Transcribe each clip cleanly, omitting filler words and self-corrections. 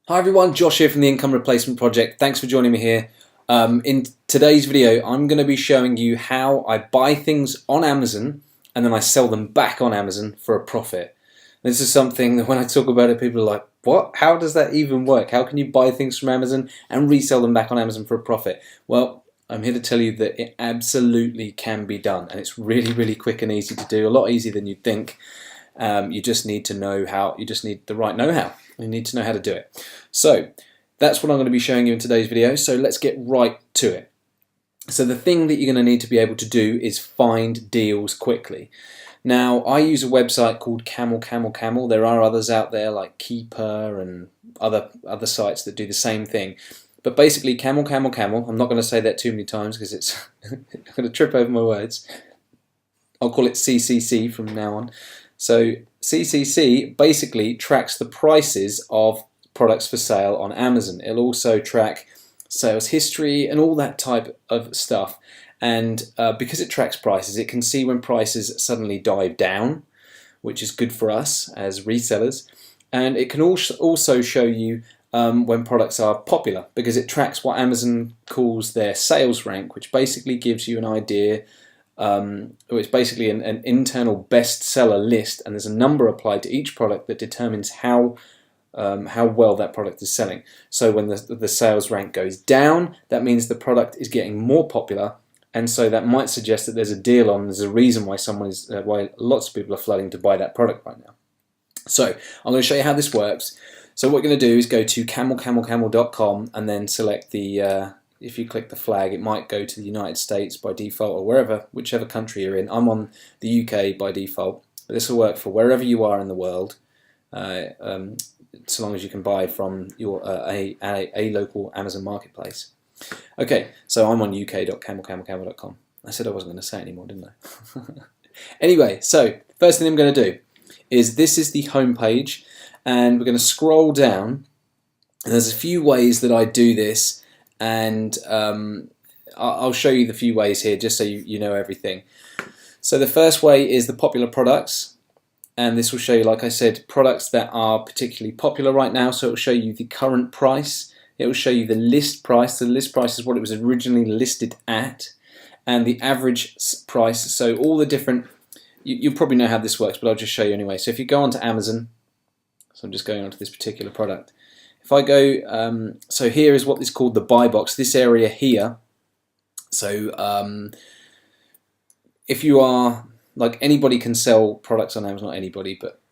Hi everyone, Josh here from the Income Replacement Project. Thanks for joining me here. In today's video, I'm going to be showing you how I buy things on Amazon and then I sell them back on Amazon for a profit. This is something that when I talk about it, people are like, what? How does that even work? How can you buy things from Amazon and resell them back on Amazon for a profit? Well, I'm here to tell you that it absolutely can be done, and it's really, really quick and easy to do, a lot easier than you'd think. You just need to know how, you just need the right know-how. You need to know how to do it. So that's what I'm going to be showing you in today's video. So let's get right to it. So the thing that you're going to need to be able to do is find deals quickly. Now, I use a website called Camel. There are others out there like Keeper and other sites that do the same thing. But basically, Camel. I'm not going to say that too many times because it's I'm going to trip over my words. I'll call it CCC from now on. So CCC basically tracks the prices of products for sale on Amazon. It'll also track sales history and all that type of stuff. And because it tracks prices, it can see when prices suddenly dive down, which is good for us as resellers. And it can also show you when products are popular, because it tracks what Amazon calls their sales rank, which basically gives you an idea. It's basically an internal bestseller list, and there's a number applied to each product that determines how well that product is selling. So when the sales rank goes down, that means the product is getting more popular, and so that might suggest that there's a deal on. There's a reason why why lots of people are flooding to buy that product right now. So I'm going to show you how this works. So what we're going to do is go to camel.com and then select the if you click the flag, it might go to the United States by default, or whichever country you're in. I'm on the UK by default, but this will work for wherever you are in the world, so long as you can buy from your a local Amazon marketplace. Okay, so I'm on uk.camel.com. I said I wasn't going to say it anymore, didn't I? Anyway, so first thing I'm going to do is this is the home page, and we're going to scroll down. And there's a few ways that I do this. And I'll show you the few ways here just so you know everything. So the first way is the popular products, and this will show you, like I said, products that are particularly popular right now. So it will show you the current price, it will show you the list price. The list price is what it was originally listed at, and the average price. So all the different, you probably know how this works, but I'll just show you anyway. So if you go onto Amazon, so I'm just going onto this particular product. If I go, so here is what is called the buy box, this area here. So if you are, like, anybody can sell products on Amazon, not anybody, but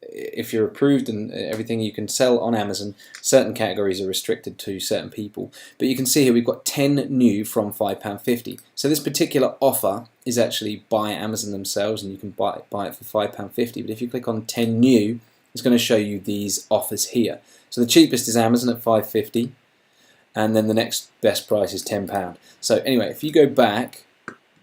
if you're approved and everything, you can sell on Amazon. Certain categories are restricted to certain people. But you can see here we've got 10 new from £5.50. So this particular offer is actually by Amazon themselves, and you can buy it for £5.50. But if you click on 10 new, it's going to show you these offers here. So the cheapest is Amazon at £5.50, and then the next best price is £10. So anyway, if you go back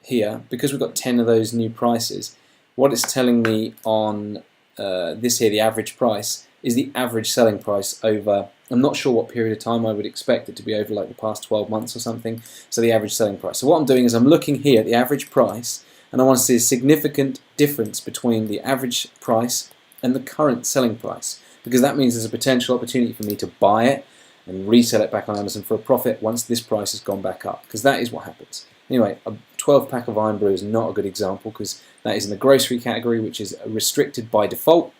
here, because we've got 10 of those new prices, what it's telling me on this here, the average price, is the average selling price over, I'm not sure what period of time. I would expect it to be over like the past 12 months or something. So the average selling price. So what I'm doing is I'm looking here at the average price, and I want to see a significant difference between the average price and the current selling price, because that means there's a potential opportunity for me to buy it and resell it back on Amazon for a profit once this price has gone back up, because that is what happens. Anyway, a 12-pack of Iron Brew is not a good example, because that is in the grocery category, which is restricted by default.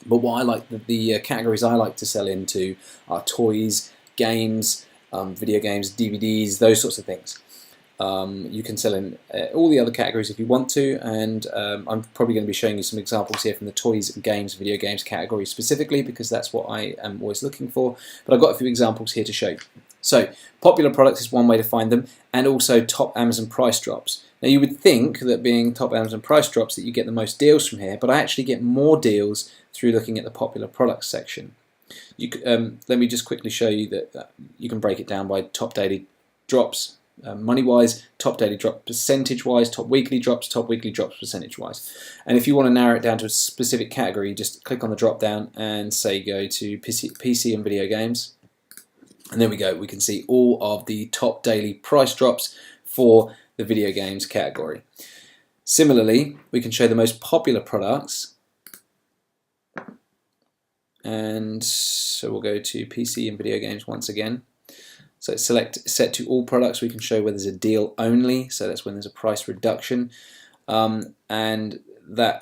But what I like, the categories I like to sell into are toys, games, video games, DVDs, those sorts of things. You can sell in all the other categories if you want to, and I'm probably going to be showing you some examples here from the toys, games, video games category specifically, because that's what I am always looking for. But I've got a few examples here to show you. So popular products is one way to find them, and also top Amazon price drops. Now you would think that being top Amazon price drops that you get the most deals from here, but I actually get more deals through looking at the popular products section. Let me just quickly show you that you can break it down by top daily drops, money-wise, top daily drop percentage-wise, top weekly drops percentage-wise. And if you want to narrow it down to a specific category, you just click on the drop-down and say go to PC and video games. And there we go, we can see all of the top daily price drops for the video games category. Similarly, we can show the most popular products and so we'll go to PC and video games once again. So select set to all products. We can show where there's a deal only, so that's when there's a price reduction, and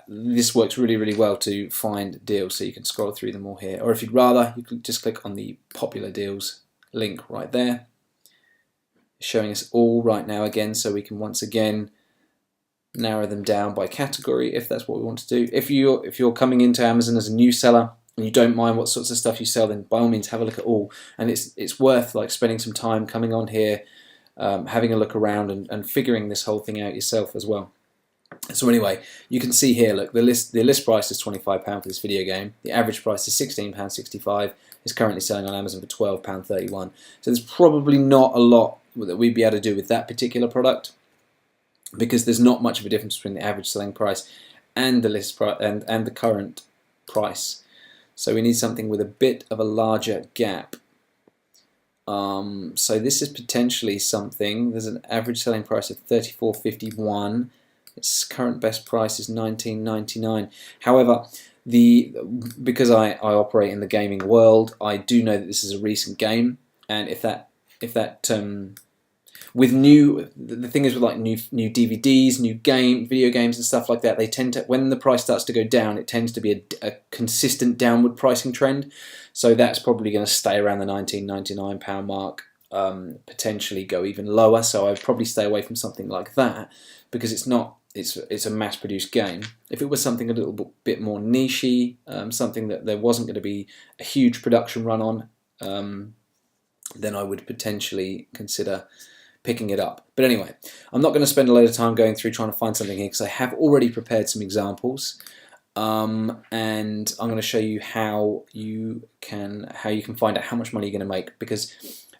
this works really well to find deals, so you can scroll through them all here, or if you'd rather, you can just click on the popular deals link right there. It's showing us all right now again, so we can once again narrow them down by category if that's what we want to do. If you're coming into Amazon as a new seller and you don't mind what sorts of stuff you sell, then by all means have a look at all, and it's worth like spending some time coming on here, having a look around and figuring this whole thing out yourself as well. So anyway, you can see here, look, the list price is £25 for this video game. The average price is £16.65. It's currently selling on Amazon for £12.31. So there's probably not a lot that we'd be able to do with that particular product, because there's not much of a difference between the average selling price and the list price and the current price. So we need something with a bit of a larger gap. So this is potentially something. There's an average selling price of $34.51. Its current best price is $19.99. However, because I operate in the gaming world, I do know that this is a recent game, and if that with the thing is with like new DVDs, video games and stuff like that, they tend to, when the price starts to go down, it tends to be a consistent downward pricing trend. So that's probably going to stay around the £19.99 mark, potentially go even lower. So I'd probably stay away from something like that, because it's a mass-produced game. If it was something a little bit more nichey, something that there wasn't going to be a huge production run on, then I would potentially consider picking it up. But anyway, I'm not going to spend a load of time going through trying to find something here, because I have already prepared some examples, and I'm going to show you how you can find out how much money you're going to make, because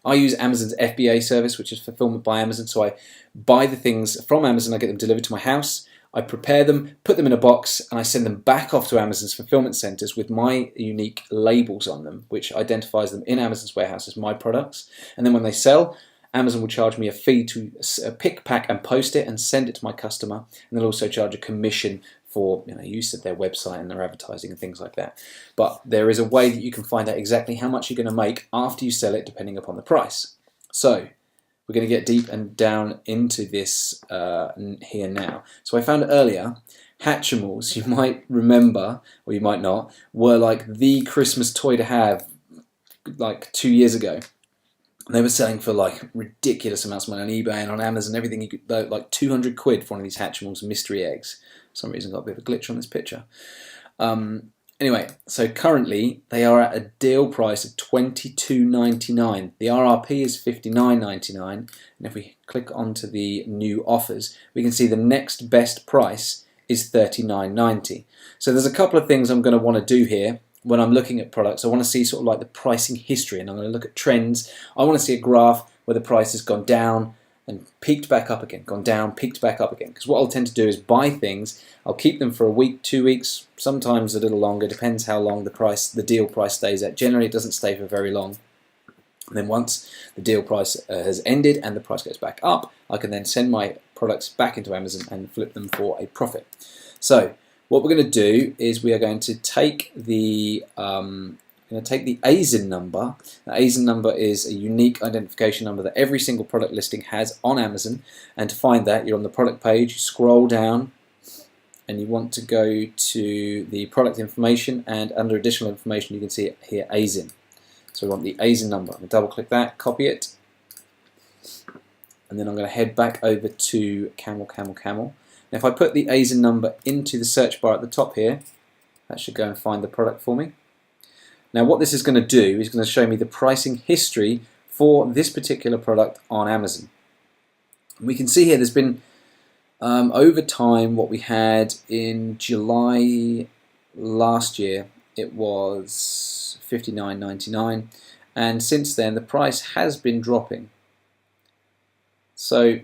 I use Amazon's FBA service, which is fulfillment by Amazon. So I buy the things from Amazon, I get them delivered to my house, I prepare them, put them in a box, and I send them back off to Amazon's fulfillment centers with my unique labels on them, which identifies them in Amazon's warehouse as my products. And then when they sell, Amazon will charge me a fee to pick, pack, and post it and send it to my customer, and they'll also charge a commission for use of their website and their advertising and things like that. But there is a way that you can find out exactly how much you're going to make after you sell it, depending upon the price. So we're going to get deep and down into this here now. So I found earlier, Hatchimals, you might remember, or you might not, were like the Christmas toy to have like 2 years ago. They were selling for like ridiculous amounts of money on eBay and on Amazon, everything. You could like 200 quid for one of these Hatchimals mystery eggs. For some reason got a bit of a glitch on this picture. Anyway, so currently they are at a deal price of $22.99. The RRP is $59.99, and if we click onto the new offers, we can see the next best price is $39.90. So there's a couple of things I'm going to want to do here. When I'm looking at products, I want to see sort of like the pricing history, and I'm going to look at trends. I want to see a graph where the price has gone down and peaked back up again, gone down, peaked back up again. Because what I'll tend to do is buy things, I'll keep them for a week, 2 weeks, sometimes a little longer, depends how long the deal price stays at. Generally it doesn't stay for very long. And then once the deal price has ended and the price goes back up, I can then send my products back into Amazon and flip them for a profit. So what we're going to do is we are going to take the ASIN number. The ASIN number is a unique identification number that every single product listing has on Amazon. And to find that, you're on the product page, you scroll down, and you want to go to the product information, and under additional information you can see it here, ASIN. So we want the ASIN number. I'm going to double click that, copy it, and then I'm going to head back over to Camel. Now if I put the ASIN number into the search bar at the top here, that should go and find the product for me. Now what this is going to do is going to show me the pricing history for this particular product on Amazon. And we can see here there's been over time, what we had in July last year, it was $59.99, and since then the price has been dropping. So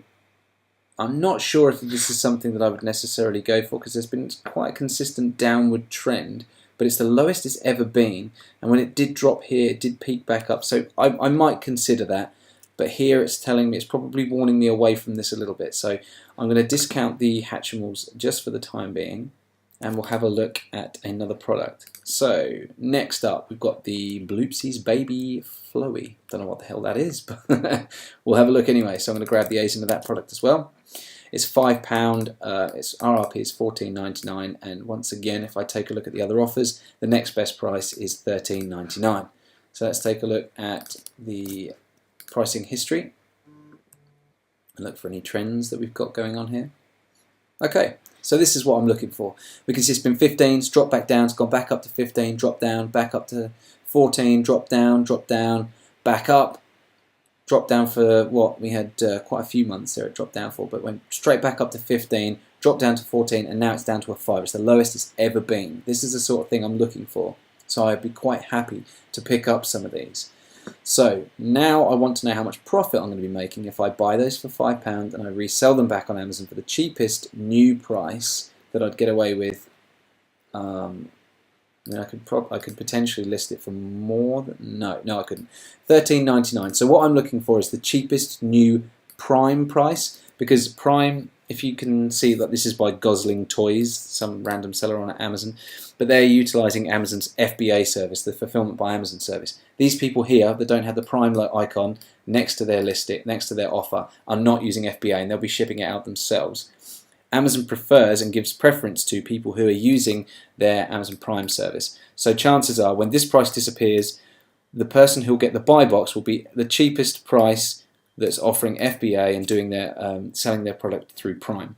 I'm not sure if this is something that I would necessarily go for, because there's been quite a consistent downward trend, but it's the lowest it's ever been, and when it did drop here it did peak back up, so I might consider that. But here it's telling me, it's probably warning me away from this a little bit, so I'm going to discount the Hatchimals just for the time being, and we'll have a look at another product. So next up, we've got the Bloopsies Baby Flowy. Don't know what the hell that is, but we'll have a look anyway. So I'm going to grab the ASIN of that product as well. It's £5. Its RRP is $14.99, and once again, if I take a look at the other offers, the next best price is $13.99. So let's take a look at the pricing history and look for any trends that we've got going on here. Okay, so this is what I'm looking for. We can see it's been 15, it's dropped back down, it's gone back up to 15, dropped down, back up to 14, dropped down, back up, dropped down for what we had quite a few months there it dropped down for, but went straight back up to 15, dropped down to 14, and now it's down to a 5. It's the lowest it's ever been. This is the sort of thing I'm looking for, so I'd be quite happy to pick up some of these. So now I want to know how much profit I'm going to be making if I buy those for £5 and I resell them back on Amazon for the cheapest new price that I'd get away with. I could potentially list it for more than, no I couldn't. $13.99. So what I'm looking for is the cheapest new Prime price, because Prime, if you can see that this is by Gosling Toys, some random seller on Amazon, but they're utilizing Amazon's FBA service, the Fulfillment by Amazon service. These people here that don't have the Prime icon next to their listing, next to their offer, are not using FBA, and they'll be shipping it out themselves. Amazon prefers and gives preference to people who are using their Amazon Prime service. So chances are, when this price disappears, the person who'll get the buy box will be the cheapest price that's offering FBA and doing their selling their product through Prime.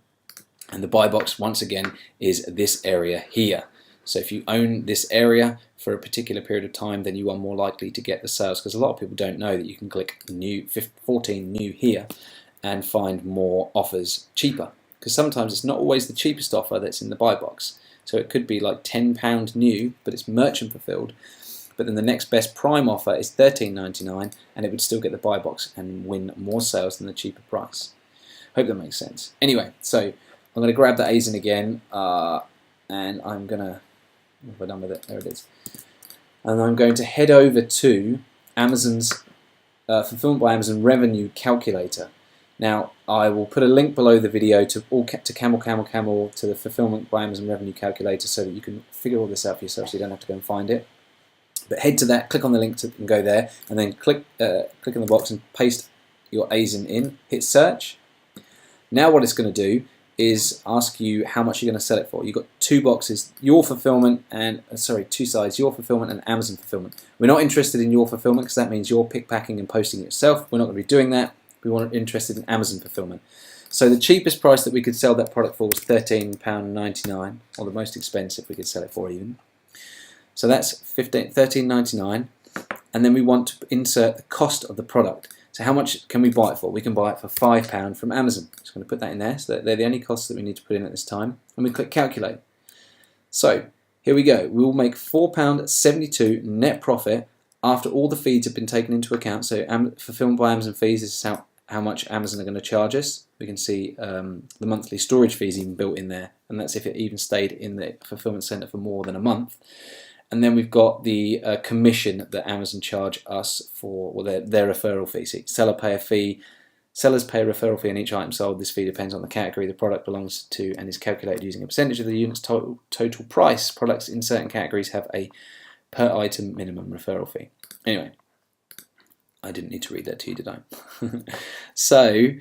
And the buy box, once again, is this area here. So if you own this area for a particular period of time, then you are more likely to get the sales, because a lot of people don't know that you can click new 14 new here and find more offers cheaper. Because sometimes it's not always the cheapest offer that's in the buy box. So it could be like £10 new, but it's merchant fulfilled. But then the next best Prime offer is $13.99, and it would still get the buy box and win more sales than the cheaper price. Hope that makes sense. Anyway, so I'm going to grab the ASIN again, and I'm going to, we're done with it, there it is. And I'm going to head over to Amazon's Fulfillment by Amazon Revenue Calculator. Now, I will put a link below the video to Camel to the Fulfillment by Amazon Revenue Calculator, so that you can figure all this out for yourself, so you don't have to go and find it. But head to that, click on the link and go there, and then click in the box and paste your ASIN in, hit search. Now what it's going to do is ask you how much you're going to sell it for. You've got two boxes, your fulfillment and, two sides, your fulfillment and Amazon fulfillment. We're not interested in your fulfillment, because that means you're pick, packing and posting it yourself. We're not going to be doing that. We want interested in Amazon fulfillment. So the cheapest price that we could sell that product for was £13.99, or the most expensive we could sell it for even. So that's $13.99, and then we want to insert the cost of the product. So how much can we buy it for? We can buy it for £5 from Amazon. So I'm going to put that in there, so they're the only costs that we need to put in at this time, and we click calculate. So here we go. We will make £4.72 net profit after all the fees have been taken into account. So Fulfillment by Amazon fees is how much Amazon are going to charge us. We can see the monthly storage fees even built in there, and that's if it even stayed in the fulfillment center for more than a month. And then we've got the commission that Amazon charge us for, well, their referral fee. So sellers pay a referral fee on each item sold. This fee depends on the category the product belongs to and is calculated using a percentage of the unit's total price. Products in certain categories have a per item minimum referral fee. Anyway, I didn't need to read that to you, did I? So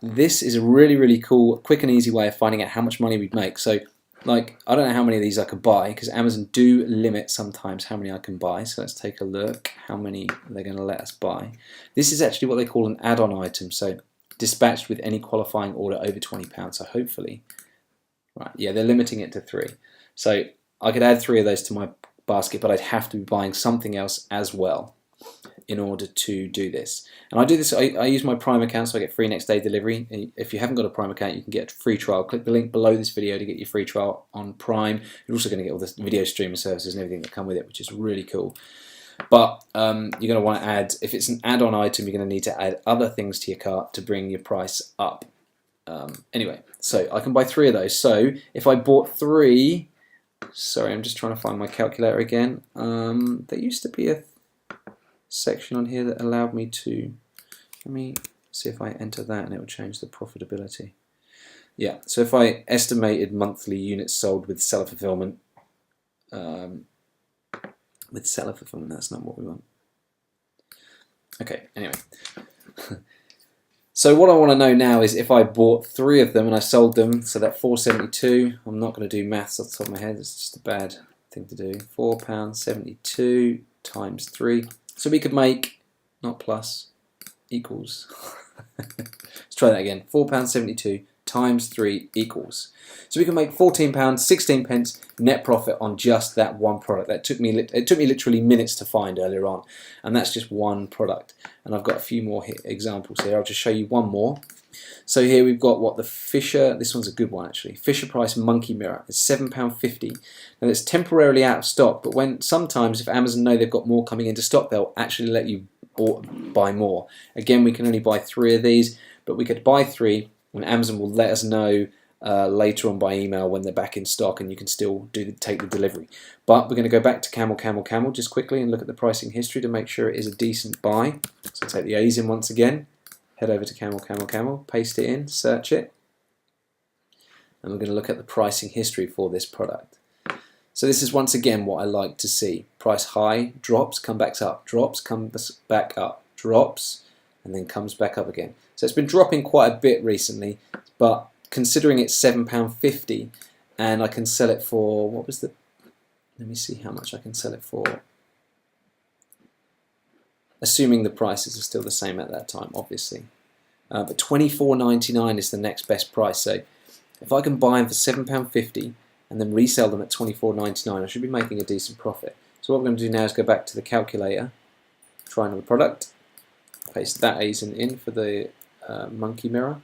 this is a really, really cool, quick and easy way of finding out how much money we'd make. So like, I don't know how many of these I could buy, because Amazon do limit sometimes how many I can buy. So let's take a look how many they're going to let us buy. This is actually what they call an add-on item, so dispatched with any qualifying order over £20. So hopefully, right, yeah, they're limiting it to 3. So I could add 3 of those to my basket, but I'd have to be buying something else as well in order to do this. And I do this, I use my Prime account, so I get free next day delivery. And if you haven't got a Prime account, you can get a free trial. Click the link below this video to get your free trial on Prime. You're also going to get all the video streaming services and everything that come with it, which is really cool. But you're going to want to add, if it's an add-on item, you're going to need to add other things to your cart to bring your price up. Anyway, so I can buy 3 of those. So if I bought 3, sorry, I'm just trying to find my calculator again. There used to be a section on here that allowed me to, let me see if I enter that and it will change the profitability. Yeah, so if I estimated monthly units sold with seller fulfillment, that's not what we want. Okay, anyway. So what I want to know now is if I bought 3 of them and I sold them, so that 472, I'm not going to do maths off the top of my head, it's just a bad thing to do. £4.72 times 3. So we could make, not plus, equals. Let's try that again. £4.72 times 3 equals. So we can make £14.16 net profit on just that one product. It took me literally minutes to find earlier on, and that's just one product. And I've got a few more examples here. I'll just show you one more. So here we've got what the Fisher, this one's a good one actually, Fisher Price Monkey Mirror. It's £7.50. Now it's temporarily out of stock, but when sometimes if Amazon know they've got more coming into stock, they'll actually let you buy more. Again, we can only buy 3 of these, but we could buy 3 and Amazon will let us know later on by email when they're back in stock, and you can still take the delivery. But we're going to go back to Camel just quickly and look at the pricing history to make sure it is a decent buy. So take the A's in once again, head over to Camel, paste it in, search it, and we're going to look at the pricing history for this product. So this is once again what I like to see. Price high, drops, comes back up, drops, comes back up, drops, and then comes back up again. So it's been dropping quite a bit recently, but considering it's £7.50 and I can sell it for, what was the, let me see how much I can sell it for. Assuming the prices are still the same at that time, obviously. But £24.99 is the next best price. So if I can buy them for £7.50 and then resell them at £24.99, I should be making a decent profit. So what we're going to do now is go back to the calculator, try another product, paste that ASIN in for the monkey mirror.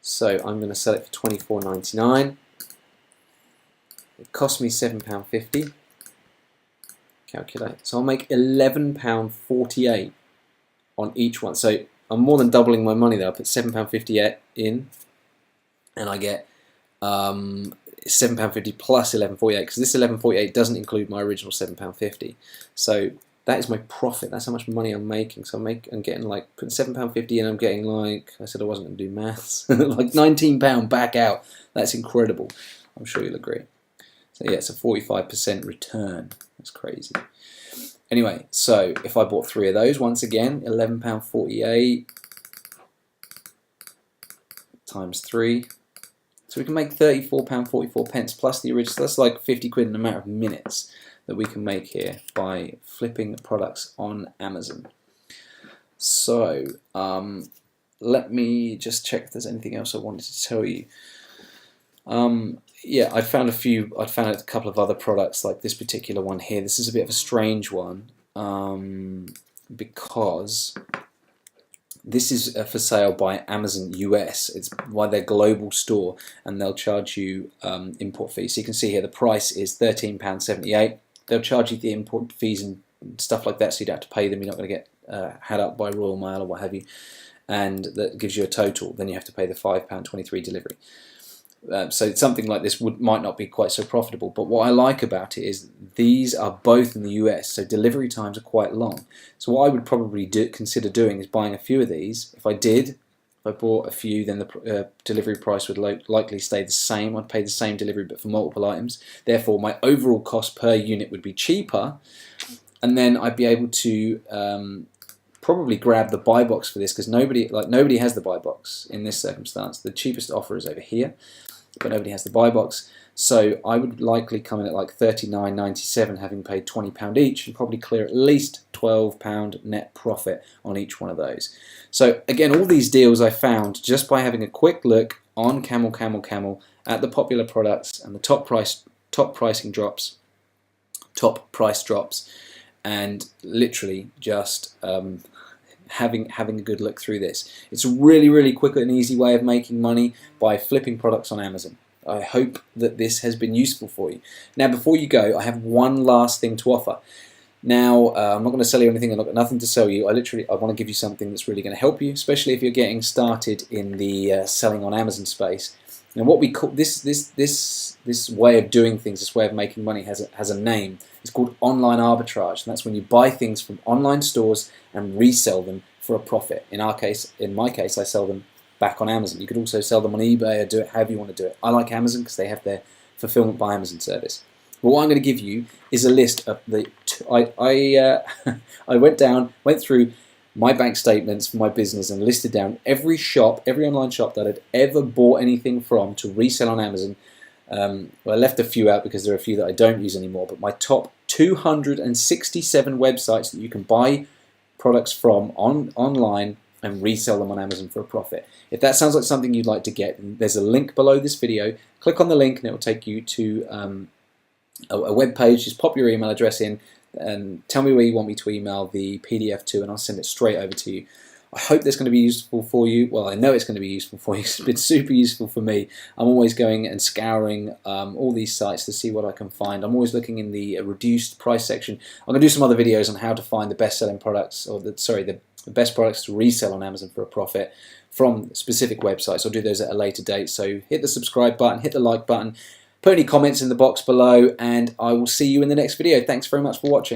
So I'm going to sell it for £24.99. It cost me £7.50. Calculate. So I'll make £11.48 on each one. So I'm more than doubling my money there. I put £7.50 in, and I get £7.50 plus £11.48, because this £11.48 doesn't include my original £7.50. So that is my profit. That's how much money I'm making. So I'm getting like, putting £7.50 in, I'm getting like, I said I wasn't going to do maths, like £19 back out. That's incredible. I'm sure you'll agree. So yeah, it's a 45% return. That's crazy. Anyway, so if I bought 3 of those, once again, £11.48 times 3. So we can make £34.44 plus the original. So that's like 50 quid in a matter of minutes that we can make here by flipping products on Amazon. So let me just check if there's anything else I wanted to tell you. Yeah, I found a couple of other products like this particular one here. This is a bit of a strange one because this is for sale by Amazon US. It's by their global store, and they'll charge you import fees. So you can see here the price is £13.78. They'll charge you the import fees and stuff like that, so you don't have to pay them. You're not going to get had up by Royal Mail or what have you, and that gives you a total. Then you have to pay the £5.23 delivery. So something like this might not be quite so profitable, but what I like about it is these are both in the US, so delivery times are quite long. So what I would probably consider doing is buying a few of these. If I bought a few, then the delivery price would likely stay the same. I'd pay the same delivery but for multiple items. Therefore, my overall cost per unit would be cheaper, and then I'd be able to probably grab the buy box for this, because nobody has the buy box in this circumstance. The cheapest offer is over here, but nobody has the buy box. So I would likely come in at like $39.97, having paid £20 each, and probably clear at least £12 net profit on each one of those. So again, all these deals I found just by having a quick look on Camel at the popular products and the top price drops, and literally just having a good look through this. It's a really quick and easy way of making money by flipping products on Amazon. I hope that this has been useful for you. Now, before you go, I have one last thing to offer. Now, I'm not going to sell you anything. I've got nothing to sell you. I want to give you something that's really going to help you, especially if you're getting started in the selling on Amazon space. And what we call this way of doing things, this way of making money, has a name. It's called online arbitrage, and that's when you buy things from online stores and resell them for a profit. In my case, I sell them back on Amazon. You could also sell them on eBay or do it however you want to do it. I like Amazon because they have their fulfillment by Amazon service. But what I'm going to give you is a list of the. I went through my bank statements for my business and listed down every online shop that I'd ever bought anything from to resell on Amazon. Well, I left a few out because there are a few that I don't use anymore, but my top 267 websites that you can buy products from online and resell them on Amazon for a profit. If that sounds like something you'd like to get, there's a link below this video. Click on the link and it will take you to a web page. Just pop your email address in and tell me where you want me to email the PDF to, and I'll send it straight over to you. I hope that's going to be useful for you. Well, I know it's going to be useful for you. It's been super useful for me. I'm always going and scouring all these sites to see what I can find. I'm always looking in the reduced price section. I'm going to do some other videos on how to find the best-selling products, or the best products to resell on Amazon for a profit from specific websites. I'll do those at a later date. So hit the subscribe button, hit the like button, put any comments in the box below, and I will see you in the next video. Thanks very much for watching.